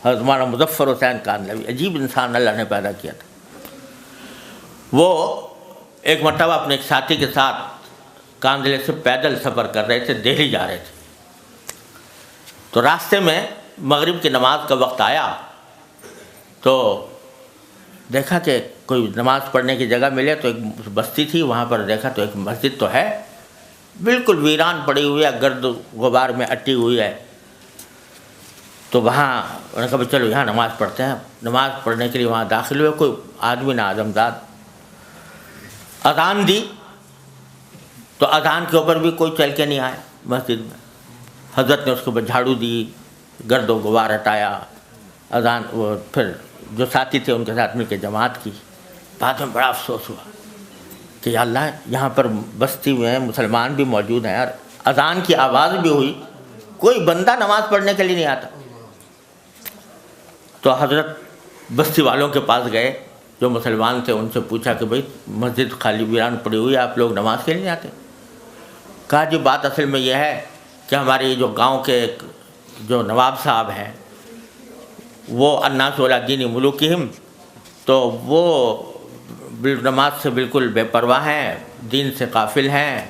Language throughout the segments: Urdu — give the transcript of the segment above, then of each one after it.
حضرت مولانا مظفر حسین کاندھلوی، عجیب انسان اللہ نے پیدا کیا تھا۔ وہ ایک مرتبہ اپنے ایک ساتھی کے ساتھ کاندھلے سے پیدل سفر کر رہے تھے، دہلی جا رہے تھے، تو راستے میں مغرب کی نماز کا وقت آیا تو دیکھا کہ کوئی نماز پڑھنے کی جگہ ملے، تو ایک بستی تھی وہاں پر دیکھا تو ایک مسجد تو ہے بالکل ویران پڑی ہوئی ہے، گرد غبار میں اٹی ہوئی ہے، تو وہاں انہوں نے کہا بھی چلو یہاں نماز پڑھتے ہیں۔ نماز پڑھنے کے لیے وہاں داخل ہوئے، کوئی آدمی نہ آدمزاد، اذان دی تو اذان کے اوپر بھی کوئی چل کے نہیں آیا مسجد میں۔ حضرت نے اس کے اوپر جھاڑو دی، گرد و غبار ہٹایا، اذان وہ پھر جو ساتھی تھے ان کے ساتھ مل کے جماعت کی۔ بعد میں بڑا افسوس ہوا کہ یا اللہ یہاں پر بستی میں مسلمان بھی موجود ہیں اور اذان کی آواز بھی ہوئی، کوئی بندہ نماز پڑھنے کے لیے نہیں آتا۔ تو حضرت بستی والوں کے پاس گئے جو مسلمان تھے، ان سے پوچھا کہ بھئی مسجد خالی ویران پڑی ہوئی ہے، آپ لوگ نماز کے لیے نہیں آتے؟ کہا جی بات اصل میں یہ ہے کہ ہماری جو گاؤں کے جو نواب صاحب ہیں وہ الناس علی دین ملوکہم، تو وہ نماز سے بالکل بے پرواہ ہیں، دین سے غافل ہیں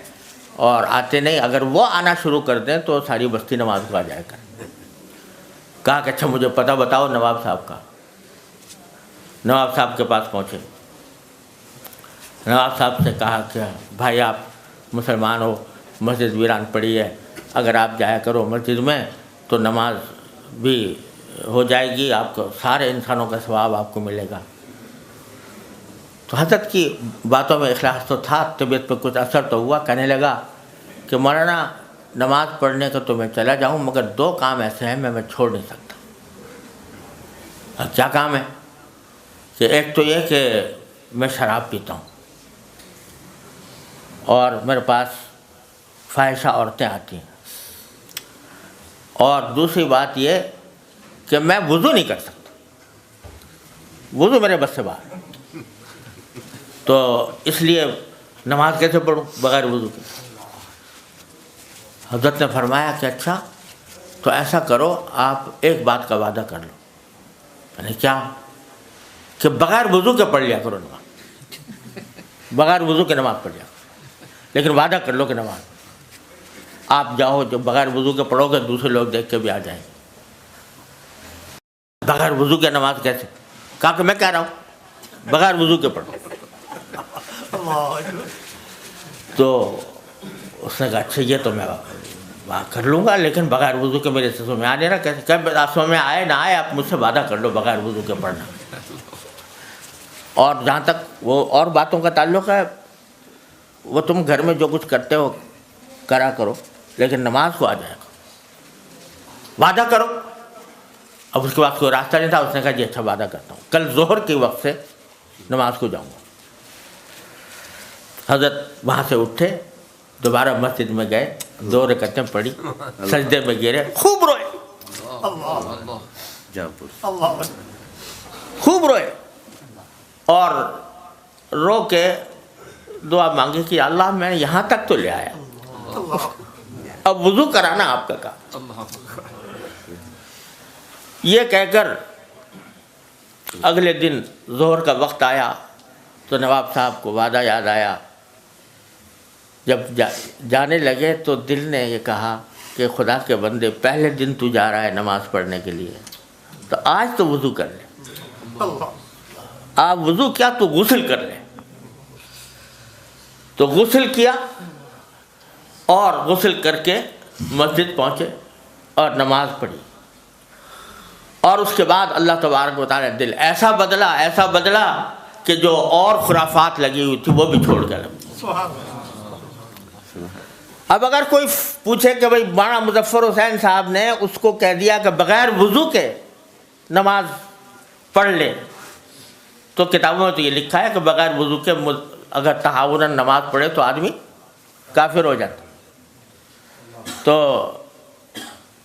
اور آتے نہیں، اگر وہ آنا شروع کر دیں تو ساری بستی نماز کو آ جائے گا۔ کہا کہ اچھا مجھے پتہ بتاؤ نواب صاحب کا۔ نواب صاحب کے پاس پہنچے، نواب صاحب سے کہا کہ بھائی آپ مسلمان ہو، مسجد ویران پڑی ہے، اگر آپ جایا کرو مسجد میں تو نماز بھی ہو جائے گی، آپ کو سارے انسانوں کا ثواب آپ کو ملے گا۔ تو حضرت کی باتوں میں اخلاص تو تھا، طبیعت پہ کچھ اثر تو ہوا، کہنے لگا کہ مولانا نماز پڑھنے کا تو میں چلا جاؤں مگر دو کام ایسے ہیں میں چھوڑ نہیں سکتا۔ اب کیا کام ہے؟ کہ ایک تو یہ کہ میں شراب پیتا ہوں اور میرے پاس فاحشہ عورتیں آتی ہیں، اور دوسری بات یہ کہ میں وضو نہیں کر سکتا، وضو میرے بس سے باہر، تو اس لیے نماز کیسے پڑھوں بغیر وضو کے؟ حضرت نے فرمایا کہ اچھا تو ایسا کرو، آپ ایک بات کا وعدہ کر لو۔ یعنی کیا؟ کہ بغیر وضو کے پڑھ لیا کرو نماز، بغیر وضو کے نماز پڑھ لیا کرو، لیکن وعدہ کر لو کہ نماز آپ جاؤ جو بغیر وضو کے پڑھو گے دوسرے لوگ دیکھ کے بھی آ جائیں گے۔ بغیر وضو کے نماز کیسے؟ کہا کہ میں کہہ رہا ہوں بغیر وضو کے پڑھو۔ تو اس نے کہا اچھا یہ تو میں کر لوں گا، لیکن بغیر وضو کے میرے سمجھ میں آ نہیں رہا کیسے؟ کہ سمجھ میں آئے نہ آئے آپ مجھ سے وعدہ کر لو بغیر وضو کے پڑھنا۔ اور جہاں تک وہ اور باتوں کا تعلق ہے، وہ تم گھر میں جو کچھ کرتے ہو کرا کرو، لیکن نماز کو آ جائے گا، وعدہ کرو۔ اب اس کے بعد کوئی راستہ نہیں تھا، اس نے کہا جی اچھا وعدہ کرتا ہوں، کل ظہر کے وقت سے نماز کو جاؤں گا۔ حضرت وہاں سے اٹھے، دوبارہ مسجد میں گئے، 2 رکعتیں پڑھی، سجدے میں گرے، خوب روئے، خوب روئے، اور رو کے دعا مانگی کہ اللہ میں یہاں تک تو لے آیا، اب وضو کرانا آپ کا کام۔ یہ کہہ کر اگلے دن ظہر کا وقت آیا تو نواب صاحب کو وعدہ یاد آیا۔ جب جانے لگے تو دل نے یہ کہا کہ خدا کے بندے پہلے دن تو جا رہا ہے نماز پڑھنے کے لیے، تو آج تو وضو کر لے، آپ وضو کیا تو غسل کر لے۔ تو غسل کیا اور غسل کر کے مسجد پہنچے اور نماز پڑھی، اور اس کے بعد اللہ تبارک و تعالیٰ دل ایسا بدلا کہ جو اور خرافات لگی ہوئی تھی وہ بھی چھوڑ کر۔ اب اگر کوئی پوچھے کہ بھئی مولانا مظفر حسین صاحب نے اس کو کہہ دیا کہ بغیر وضو کے نماز پڑھ لے، تو کتابوں میں تو یہ لکھا ہے کہ بغیر وضو کے اگر تہاوناً نماز پڑھے تو آدمی کافر ہو جاتا۔ تو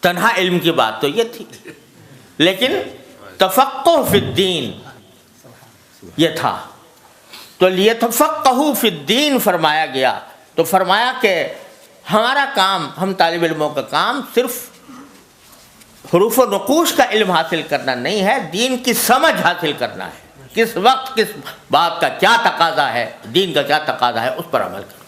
تنہا علم کی بات تو یہ تھی، لیکن تفقہ فی الدین یہ تھا، تو لیتفقہوا فی الدین فرمایا گیا۔ تو فرمایا کہ ہمارا کام، ہم طالب علموں کا کام صرف حروف و نقوش کا علم حاصل کرنا نہیں ہے، دین کی سمجھ حاصل کرنا ہے، کس وقت کس بات کا کیا تقاضا ہے، دین کا کیا تقاضا ہے، اس پر عمل کرنا۔